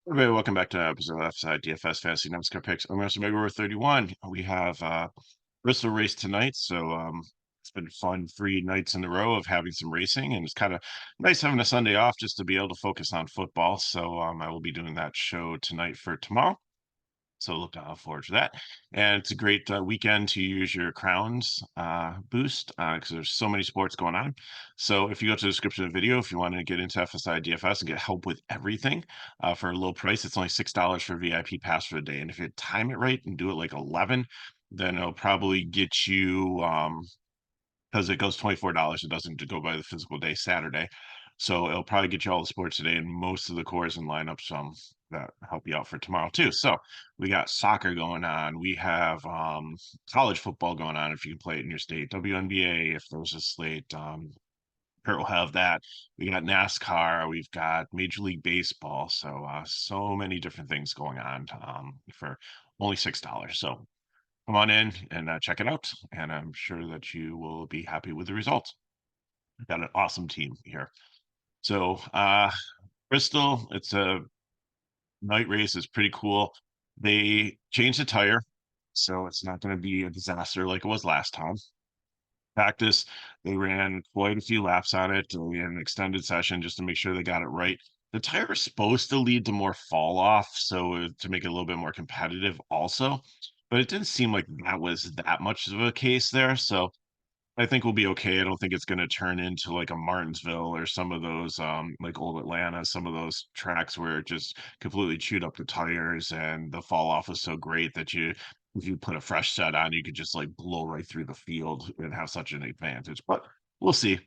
Everybody, welcome back to episode of DFS Fantasy Nascar Picks. I'm Mr. Mega 31. We have Bristol race tonight, so it's been fun 3 nights in a row of having some racing, and it's kind of nice having a Sunday off just to be able to focus on football. So I will be doing that show tonight for tomorrow. So look forward to that. And it's a great weekend to use your crowns boost because there's so many sports going on. So if you go to the description of the video, if you want to get into FSI DFS and get help with everything for a low price, it's only $6 for VIP pass for the day. And if you time it right and do it like 11, then it'll probably get you because it goes $24. It doesn't go by the physical day, Saturday. So it'll probably get you all the sports today and most of the cores and lineups that help you out for tomorrow too. So we got soccer going on. We have college football going on if you can play it in your state. WNBA if there's a slate. Kurt will have that. We got NASCAR. We've got Major League Baseball. So so many different things going on for only $6. So come on in and check it out. And I'm sure that you will be happy with the results. We've got an awesome team here. So Bristol, it's a night race. It's pretty cool. They changed the tire, so it's not going to be a disaster like it was last time. Practice, they ran quite a few laps on it in an extended session just to make sure they got it right. The tire is supposed to lead to more fall off, so to make it a little bit more competitive also, but it didn't seem like that was that much of a case there. So I think we'll be okay. I don't think it's gonna turn into like a Martinsville or some of those, like old Atlanta, some of those tracks where it just completely chewed up the tires and the fall off was so great that if you put a fresh set on, you could just like blow right through the field and have such an advantage. But we'll see.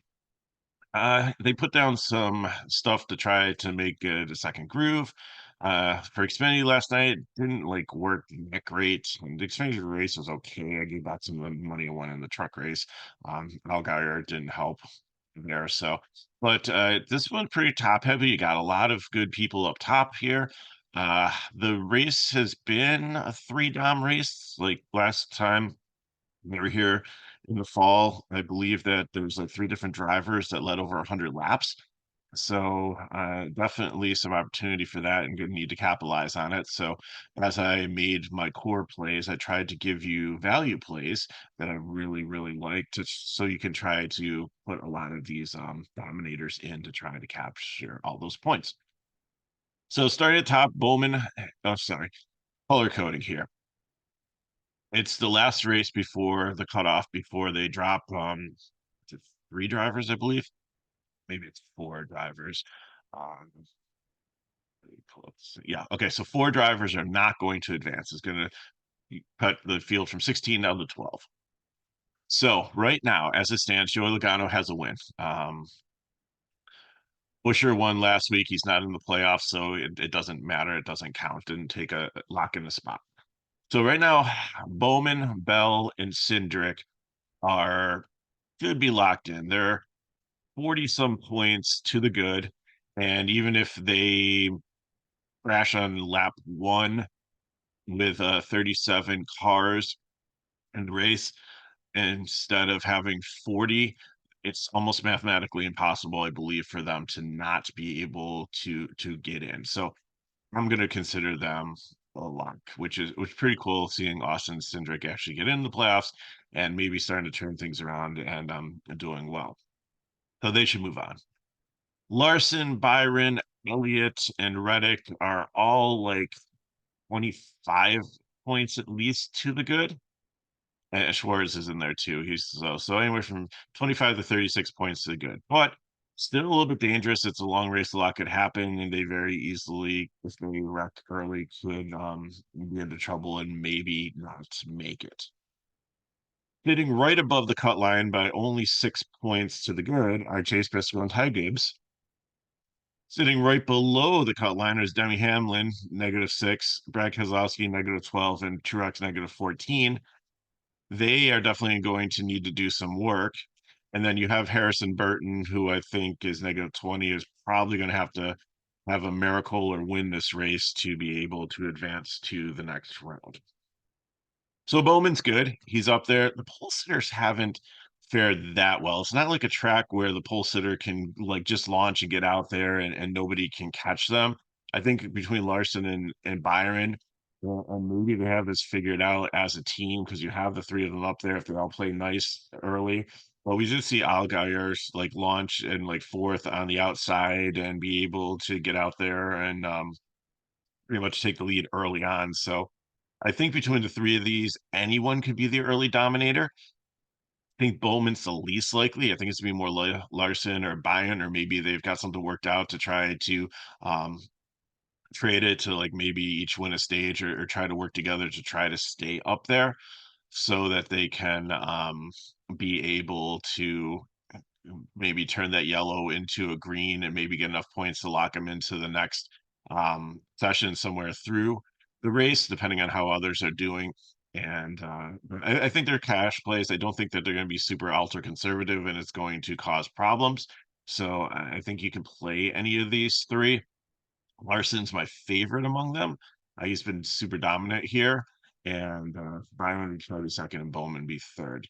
They put down some stuff to try to make it a second groove. For Xfinity last night, it didn't like work that great. And the Xfinity race was okay. I gave out some of the money I won in the truck race. Allgaier didn't help there. So, but this one's pretty top heavy. You got a lot of good people up top here. The race has been a three dom race. Like last time they were here in the fall. I believe that there was like 3 different drivers that led over 100 laps. So, definitely some opportunity for that and gonna need to capitalize on it. So, as I made my core plays, I tried to give you value plays that I really, really like to so you can try to put a lot of these, dominators in to try to capture all those points. So starting at top, Bowman oh, sorry, color coding here. It's the last race before the cutoff, before they drop, is it 3 drivers, I believe? Maybe it's 4 drivers. Um, let me pull up yeah, okay, so 4 drivers are not going to advance. It's gonna cut the field from 16 down to 12. So, right now, as it stands, Joey Logano has a win. Busher won last week. He's not in the playoffs, so it doesn't matter. It doesn't count. Didn't take a lock in the spot. So right now, Bowman, Bell, and Cindric are should be locked in. They're 40 some points to the good. And even if they crash on lap one with 37 cars in the race instead of having 40, it's almost mathematically impossible, I believe, for them to not be able to get in. So I'm going to consider them a lock, which is pretty cool seeing Austin Cindric actually get in the playoffs and maybe starting to turn things around and doing well. So they should move on. Larson, Byron, Elliott, and Reddick are all like 25 points at least to the good. And Schwartz is in there too. He's so anywhere from 25 to 36 points to the good, but still a little bit dangerous. It's a long race. A lot could happen, and they very easily, if they wreck early, could be into trouble and maybe not make it. Sitting right above the cut line by only 6 points to the good are Chase Briscoe and Ty Gibbs. Sitting right below the cut line is Demi Hamlin, -6, Brad Keselowski, -12, and Truex, -14. They are definitely going to need to do some work. And then you have Harrison Burton, who I think is -20, is probably going to have a miracle or win this race to be able to advance to the next round. So Bowman's good. He's up there. The pole sitters haven't fared that well. It's not like a track where the pole sitter can like just launch and get out there and nobody can catch them. I think between Larson and Byron, and maybe they have this figured out as a team because you have the three of them up there if they all play nice early. Well, we did see Allgaier's like launch and like fourth on the outside and be able to get out there and pretty much take the lead early on. So I think between the three of these, anyone could be the early dominator. I think Bowman's the least likely. I think it's gonna be more Larson or Byron, or maybe they've got something worked out to try to um, trade it to like maybe each win a stage or try to work together to try to stay up there so that they can be able to maybe turn that yellow into a green and maybe get enough points to lock them into the next session somewhere through the race, depending on how others are doing. And I think they're cash plays. I don't think that they're going to be super ultra conservative and it's going to cause problems. So I think you can play any of these three. Larson's my favorite among them. He's been super dominant here, and Byron would probably second, and Bowman be third.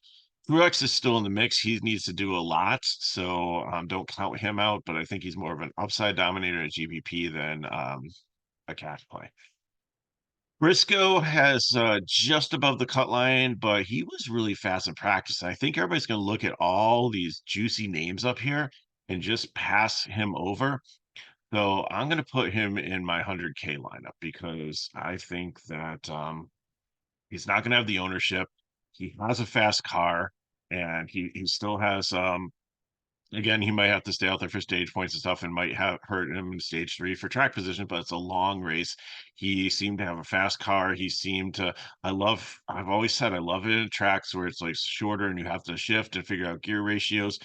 Truex is still in the mix. He needs to do a lot, so don't count him out. But I think he's more of an upside dominator at GPP than a cash play. Briscoe has just above the cut line, but he was really fast in practice. I think everybody's going to look at all these juicy names up here and just pass him over. So I'm going to put him in my 100K lineup because I think that he's not going to have the ownership. He has a fast car, and he still has again, he might have to stay out there for stage points and stuff, and might have hurt him in stage three for track position. But it's a long race. He seemed to have a fast car. He seemed to. I've always said I love it in tracks where it's like shorter and you have to shift and figure out gear ratios.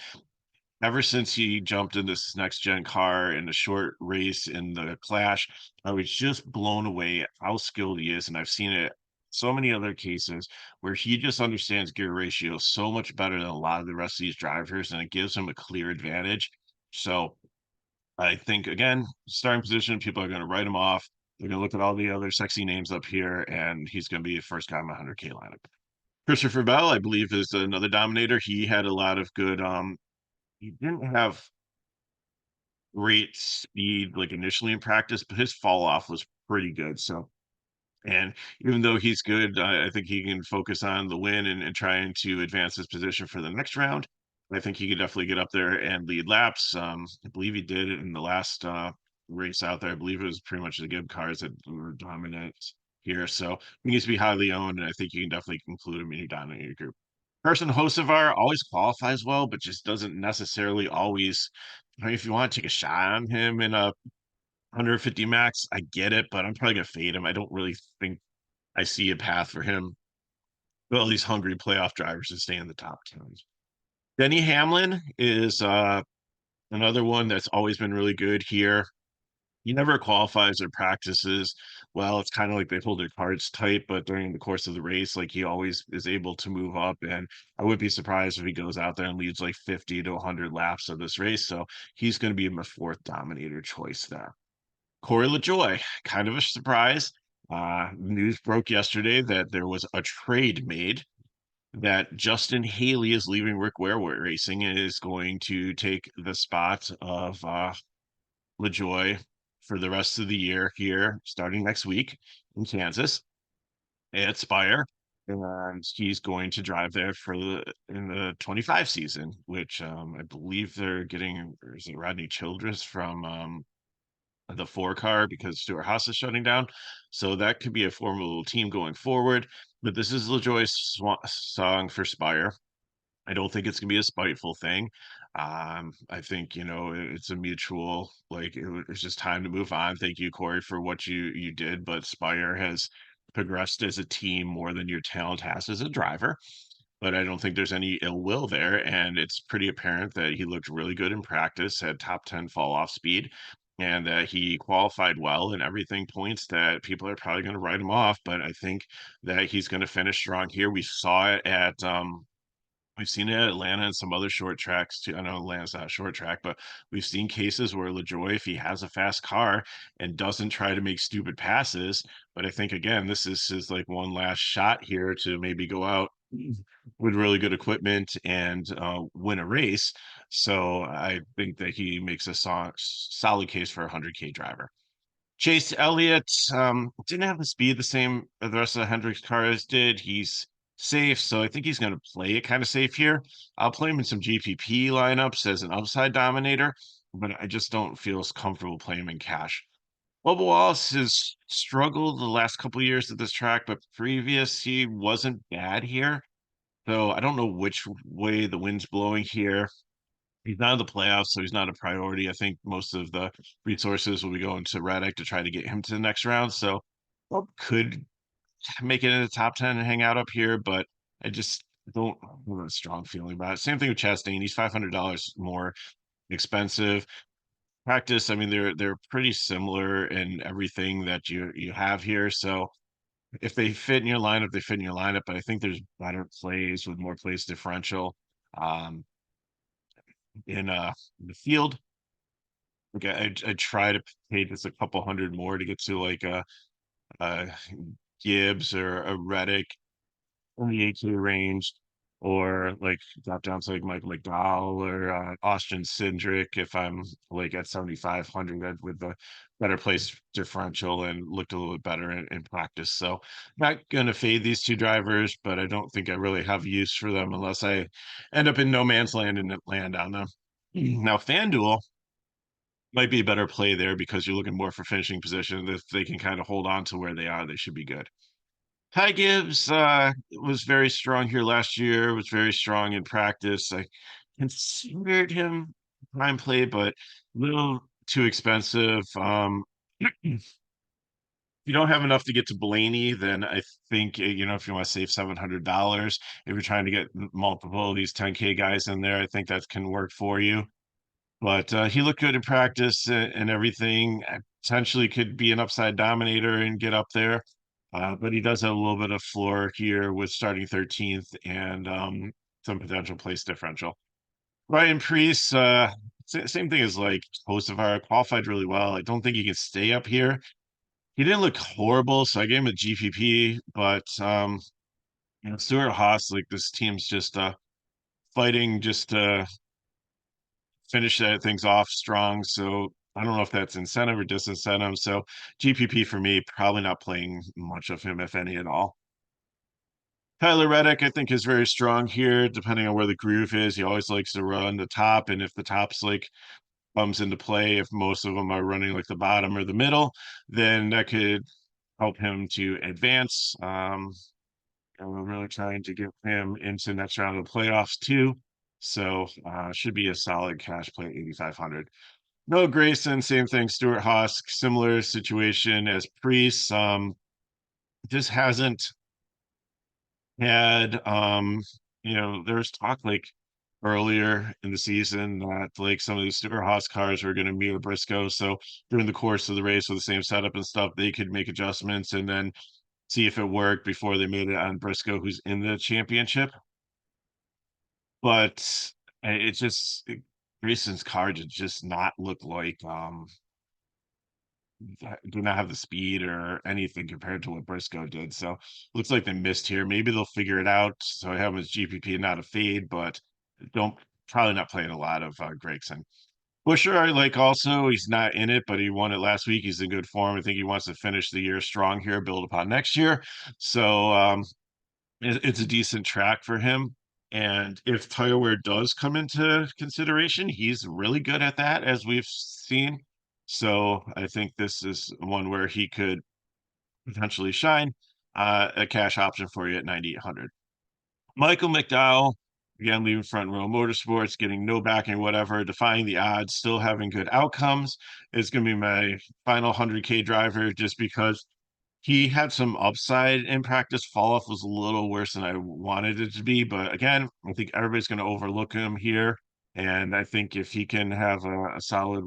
Ever since he jumped in this next gen car in a short race in the Clash, I was just blown away at how skilled he is. And I've seen it so many other cases where he just understands gear ratio so much better than a lot of the rest of these drivers, and it gives him a clear advantage. So I think again, starting position, people are going to write him off. They're going to look at all the other sexy names up here, and he's going to be the first guy in my 100K lineup. Christopher Bell, I believe, is another dominator. He had a lot of good he didn't have great speed like initially in practice, but his fall off was pretty good. So, and even though he's good, I think he can focus on the win and trying to advance his position for the next round. I think he could definitely get up there and lead laps. I believe he did it in the last race out there. I believe it was pretty much the good cars that were dominant here. So he needs to be highly owned, and I think you can definitely include him in your dominant group. Carson Hocevar always qualifies well, but just doesn't necessarily always. I mean, if you want to take a shot on him in a 150 max, I get it, but I'm probably gonna fade him. I don't really think I see a path for him. Well, these hungry playoff drivers to stay in the top 10. Denny Hamlin is another one that's always been really good here. He never qualifies or practices. Well, it's kind of like they hold their cards tight, but during the course of the race, like he always is able to move up. And I would be surprised if he goes out there and leads like 50 to 100 laps of this race. So he's going to be my fourth dominator choice there. Corey LaJoy, kind of a surprise. News broke yesterday that there was a trade made that Justin Haley is leaving Rick Ware Racing and is going to take the spot of LaJoy for the rest of the year here, starting next week in Kansas at Spire. And he's going to drive there for the 25 season, which I believe they're getting, or is it Rodney Childress from the four car because Stuart Haas is shutting down. So that could be a formidable team going forward. But this is LaJoy's song for Spire. I don't think it's gonna be a spiteful thing. I think it's a mutual like it's just time to move on. Thank you, Corey, for what you did, but Spire has progressed as a team more than your talent has as a driver. But I don't think there's any ill will there, and it's pretty apparent that he looked really good in practice, had top 10 fall off speed, and that he qualified well, and everything points that people are probably going to write him off. But I think that he's going to finish strong here. We saw it at we've seen it at Atlanta and some other short tracks too. I know Atlanta's not a short track, but we've seen cases where LaJoy, if he has a fast car and doesn't try to make stupid passes, but I think again, this is his like one last shot here to maybe go out with really good equipment and win a race. So I think that he makes a solid case for a 100K driver. Chase Elliott didn't have the speed the same as the rest of the Hendricks cars did. He's safe, so I think he's going to play it kind of safe here. I'll play him in some GPP lineups as an upside dominator, but I just don't feel as comfortable playing him in cash. Bubba Wallace has struggled the last couple of years at this track, but previous he wasn't bad here. So I don't know which way the wind's blowing here. He's not in the playoffs, so he's not a priority. I think most of the resources will be going to Reddick to try to get him to the next round. So well, could make it in the top 10 and hang out up here, but I just don't have a strong feeling about it. Same thing with Chastain. He's $500 more expensive. Practice, I mean, they're pretty similar in everything that you have here. So if they fit in your lineup, they fit in your lineup. But I think there's better plays with more plays differential um, in the field. Like I try to pay just a couple hundred more to get to like a Gibbs or a Reddick in the 8K range, or like drop down to like Michael McDowell or Austin Cindric if I'm like at 7,500 with the better place differential and looked a little bit better in practice. So not gonna fade these two drivers, but I don't think I really have use for them unless I end up in no man's land and land on them. Now FanDuel might be a better play there because you're looking more for finishing position. If they can kind of hold on to where they are, they should be good. Ty Gibbs was very strong here last year, was very strong in practice. I considered him prime play, but a little too expensive. If you don't have enough to get to Blaney, then I think, if you want to save $700, if you're trying to get multiple of these 10K guys in there, I think that can work for you. But he looked good in practice and everything. Potentially could be an upside dominator and get up there. But he does have a little bit of floor here with starting 13th and some potential place differential. Ryan Priest, same thing as like Hocevar, qualified really well. I don't think he can stay up here. He didn't look horrible, so I gave him a GPP. But Stuart Haas, like this team's just fighting just to finish things off strong. So I don't know if that's incentive or disincentive. So GPP for me, probably not playing much of him, if any at all. Tyler Reddick, I think, is very strong here, depending on where the groove is. He always likes to run the top, and if the top's like comes into play, if most of them are running like the bottom or the middle, then that could help him to advance. And we're really trying to get him into next round of the playoffs too. So should be a solid cash play, 8,500. No Grayson, same thing. Stuart Haas, similar situation as Priest. Just hasn't had there was talk like earlier in the season that like some of these Stuart Haas cars were going to mirror Briscoe. So during the course of the race with the same setup and stuff, they could make adjustments and then see if it worked before they made it on Briscoe, who's in the championship. But Grayson's car did just not look like do not have the speed or anything compared to what Briscoe did. So looks like they missed here. Maybe they'll figure it out. So I have him as GPP and not a fade, but don't probably not playing a lot of Gregson. Busher, I like also. He's not in it, but he won it last week. He's in good form. I think he wants to finish the year strong here, build upon next year. So it's a decent track for him. And if tire wear does come into consideration, he's really good at that, as we've seen. So I think this is one where he could potentially shine. A cash option for you at 9,800. Michael McDowell, again, leaving front row motorsports, getting no backing, whatever, defying the odds, still having good outcomes is going to be my final 100K driver just because he had some upside in practice. Fall off was a little worse than I wanted it to be, but again, I think everybody's going to overlook him here. And I think if he can have a solid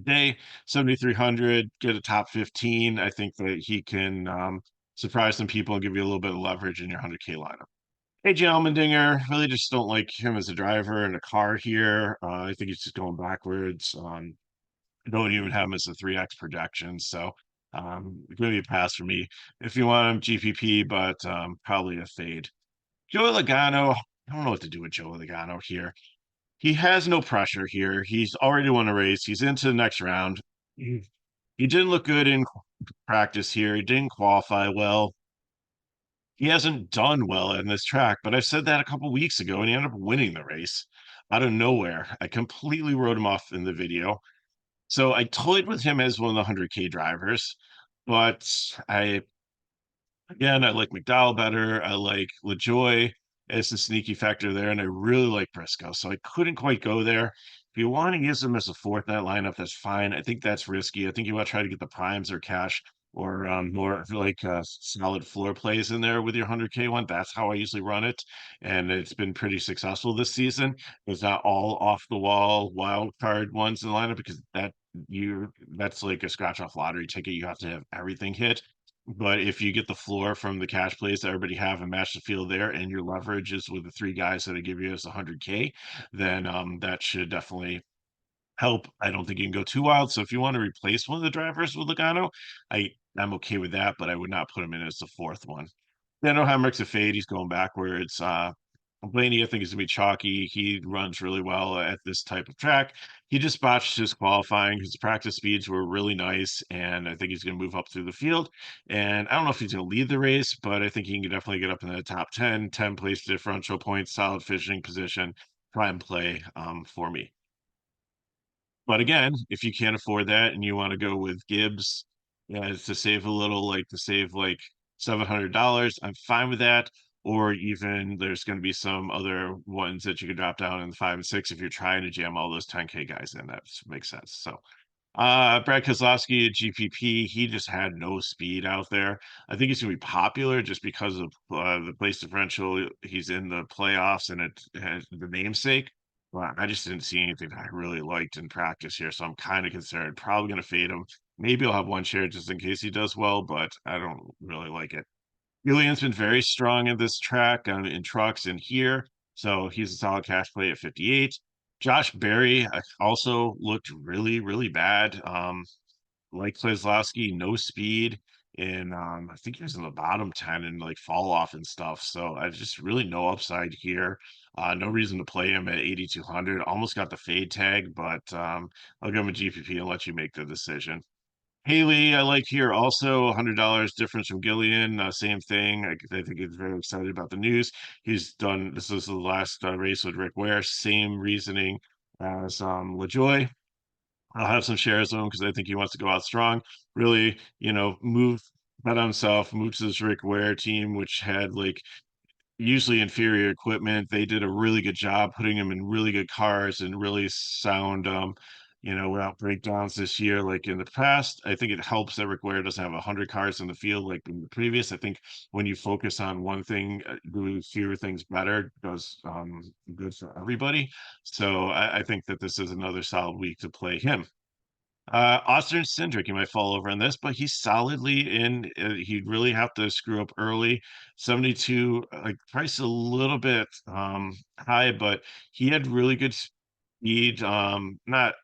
day, 7,300, get a top 15, I think that he can surprise some people and give you a little bit of leverage in your 100K lineup. AJ Allmendinger, really just don't like him as a driver in a car here. I think he's just going backwards. Don't even have him as a 3x projection. So going to be a pass for me. If you want him, GPP, but probably a fade. Joey Logano, I don't know what to do with Joey Logano here. He has no pressure here. He's already won a race. He's into the next round. He didn't look good in practice here. He didn't qualify well. He hasn't done well in this track, but I said that a couple weeks ago, and he ended up winning the race out of nowhere. I completely wrote him off in the video. So I toyed with him as one of the 100K drivers, but again, I like McDowell better. I like LaJoy as the sneaky factor there, and I really like Briscoe. So I couldn't quite go there. If you want to use him as a fourth in that lineup, that's fine. I think that's risky. I think you want to try to get the primes or cash or more like solid floor plays in there with your 100K one. That's how I usually run it, and it's been pretty successful this season. It's not all off the wall wild card ones in the lineup because that's like a scratch off lottery ticket. You have to have everything hit. But if you get the floor from the cash plays that everybody have and match the field there, and your leverage is with the three guys that I give you as 100K, then that should definitely help. I don't think you can go too wild. So if you want to replace one of the drivers with Logano, I'm okay with that, but I would not put him in as the fourth one. Daniel Hemrick's a fade. He's going backwards. Blaney, I think, is going to be chalky. He runs really well at this type of track. He just botched his qualifying. His practice speeds were really nice, and I think he's going to move up through the field. And I don't know if he's going to lead the race, but I think he can definitely get up in the top 10, 10 place differential points, solid finishing position, prime play for me. But again, if you can't afford that and you want to go with Gibbs, yeah, to save a little, like to save like $700, I'm fine with that. Or even there's going to be some other ones that you could drop down in the 5 and 6 if you're trying to jam all those 10K guys in. That makes sense. So Brad Keselowski at GPP, he just had no speed out there. I think he's going to be popular just because of the place differential. He's in the playoffs and it has the namesake. But I just didn't see anything that I really liked in practice here, so I'm kind of concerned. Probably going to fade him. Maybe I'll have one share just in case he does well, but I don't really like it. Julian's been very strong in this track in trucks and here, so he's a solid cash play at 58. Josh Berry also looked really, really bad. Like Keselowski, no speed, and I think he was in the bottom 10 and like fall off and stuff. So I just really no upside here. No reason to play him at 8,200. Almost got the fade tag, but I'll give him a GPP and let you make the decision. Haley, I like here also $100 difference from Gillian. Same thing. I think he's very excited about the news. He's done this is the last race with Rick Ware. Same reasoning as LaJoy. I'll have some shares of him because I think he wants to go out strong. Really, move bet on himself, move to this Rick Ware team, which had like usually inferior equipment. They did a really good job putting them in really good cars and really sound, without breakdowns this year. Like in the past, I think it helps that Rick Ware doesn't have 100 cars in the field like in the previous. I think when you focus on one thing, doing fewer things better does good for everybody. So I think that this is another solid week to play him. Austin Cindric, you might fall over on this, but he's solidly in. He'd really have to screw up early. 72, like price a little bit high, but he had really good speed. Not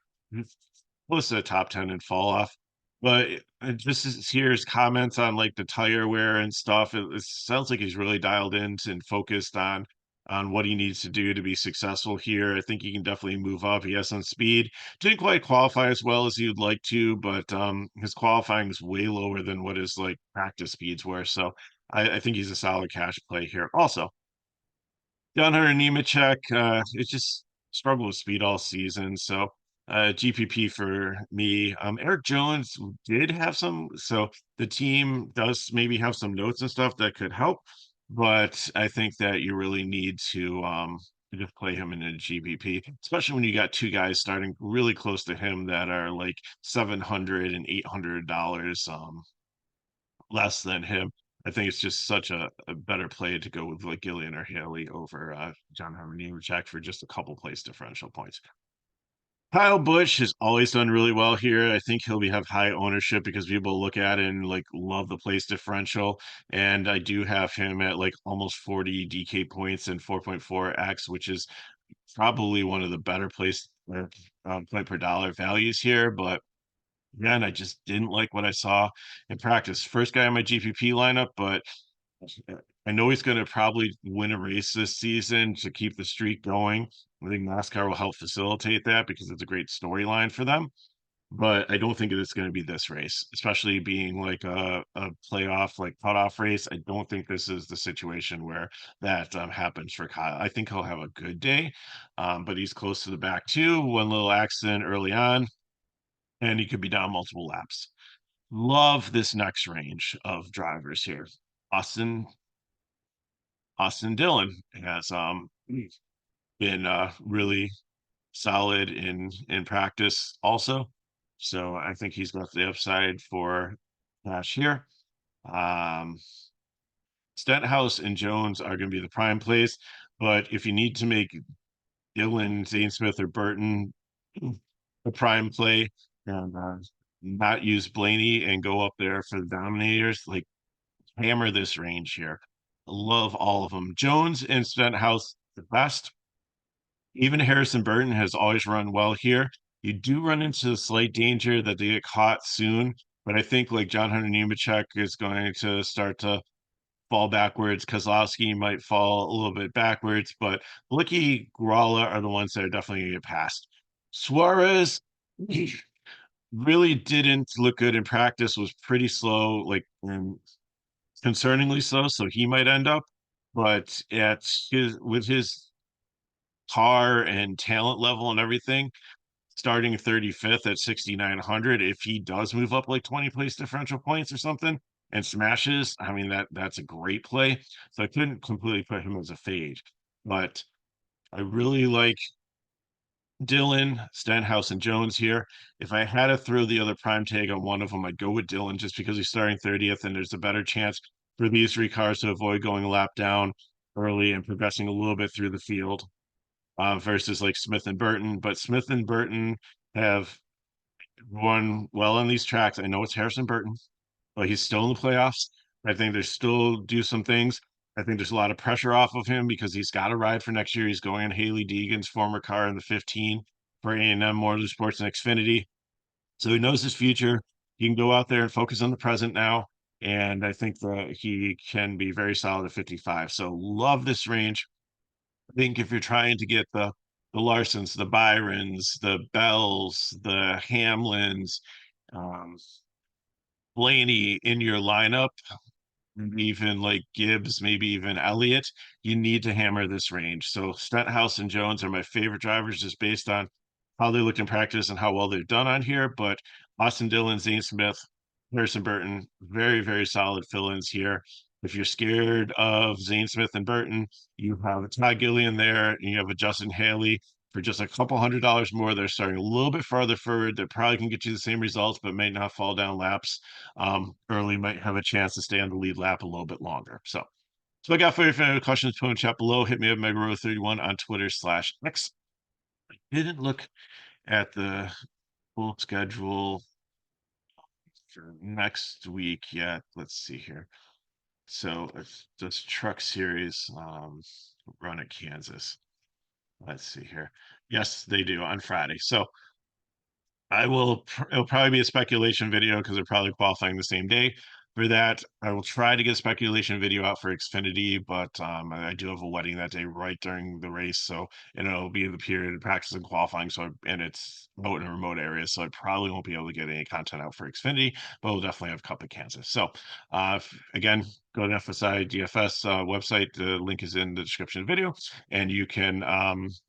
close to the top 10 and fall off. But just here's comments on like the tire wear and stuff. It sounds like he's really dialed in and focused on what he needs to do to be successful here. I think he can definitely move up. He has some speed. Didn't quite qualify as well as he would like to, but his qualifying is way lower than what his like practice speeds were. So I think he's a solid cash play here. Also, Gunnar Nemechek, it's just struggled with speed all season. So GPP for me. Eric Jones did have some, so the team does maybe have some notes and stuff that could help, but I think that you really need to just play him in a GPP, especially when you got two guys starting really close to him that are like 700 and $800 less than him. I think it's just such a better play to go with like Gillian or Haley over John Harmony Jack for just a couple place differential points. Kyle Busch has always done really well here. I think have high ownership because people look at it and like love the place differential. And I do have him at like almost 40 DK points and 4.4x, which is probably one of the better point per dollar values here. But again, I just didn't like what I saw in practice. First guy on my GPP lineup, but I know he's going to probably win a race this season to keep the streak going. I think NASCAR will help facilitate that because it's a great storyline for them. but I don't think it's going to be this race, especially being like a playoff, like cutoff race. I don't think this is the situation where that happens for Kyle. I think he'll have a good day, but he's close to the back too. One little accident early on, and he could be down multiple laps. Love this next range of drivers here. Austin Austin Dillon has been really solid in practice also. So I think he's got the upside for cash here. Um, Stenhouse and Jones are going to be the prime plays, but if you need to make Dylan, Zane Smith, or Burton a prime play and not use Blaney and go up there for the Dominators, like hammer this range here. Love all of them. Jones and Stenhouse the best. Even Harrison Burton has always run well here. You do run into the slight danger that they get caught soon, but I think like John Hunter Nemechek is going to start to fall backwards. Kozlowski might fall a little bit backwards, but Blicky, Gralla are the ones that are definitely going to get past. Suarez really didn't look good in practice, was pretty slow, like concerningly slow, so he might end up. But at his with his car and talent level and everything, starting 35th at 6,900. If he does move up like 20 place differential points or something and smashes, I mean that's a great play. So I couldn't completely put him as a fade, but I really like Dylan, Stenhouse, and Jones here. If I had to throw the other prime tag on one of them, I'd go with Dylan just because he's starting 30th and there's a better chance for these three cars to avoid going a lap down early and progressing a little bit through the field versus like Smith and Burton. But Smith and Burton have run well on these tracks. I know it's Harrison Burton, but he's still in the playoffs. I think there's still do some things. I think there's a lot of pressure off of him because he's got to ride for next year. He's going in Haley Deegan's former car in the 15 for A&M Motorsports and Xfinity. So he knows his future. He can go out there and focus on the present now. And I think that he can be very solid at 55. So love this range. I think if you're trying to get the Larsons, the Byrons, the Bells, the Hamlins, um, Blaney in your lineup, even like Gibbs, maybe even Elliott, you need to hammer this range. So Stenhouse and Jones are my favorite drivers just based on how they look in practice and how well they've done on here. But Austin Dillon, Zane Smith, Harrison Burton, very, very solid fill-ins here. If you're scared of Zane Smith and Burton, you have a Todd Gillian there, and you have a Justin Haley for just a couple $100 more. They're starting a little bit farther forward. They probably can get you the same results, but may not fall down laps early, might have a chance to stay on the lead lap a little bit longer. So I got for you. If you have any questions, put in the chat below. Hit me up, MegaRow31 on Twitter/X. I didn't look at the full schedule for next week yet. Let's see here. So if this truck series run at Kansas. Let's see here. Yes, they do on Friday. So it'll probably be a speculation video because they're probably qualifying the same day. For that, I will try to get a speculation video out for Xfinity, but I do have a wedding that day right during the race, so and it'll be the period of practice and qualifying. And it's out in a remote area, so I probably won't be able to get any content out for Xfinity, but we'll definitely have Cup of Kansas. So again, go to FSI DFS website. The link is in the description of the video, and you can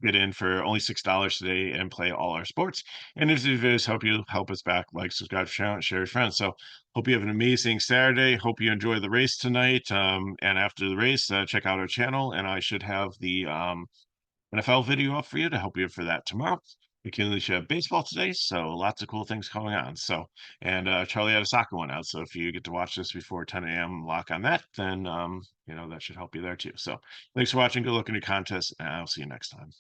get in for only $6 today and play all our sports. And if these videos help us back, like, subscribe, share with friends. So hope you have an amazing Saturday. Hope you enjoy the race tonight. And after the race, check out our channel, and I should have the NFL video up for you to help you for that tomorrow. We can have baseball today, so lots of cool things going on. So, and Charlie had a soccer one out. So if you get to watch this before 10 a.m., lock on that, then that should help you there too. So thanks for watching. Good luck in your contest, and I'll see you next time.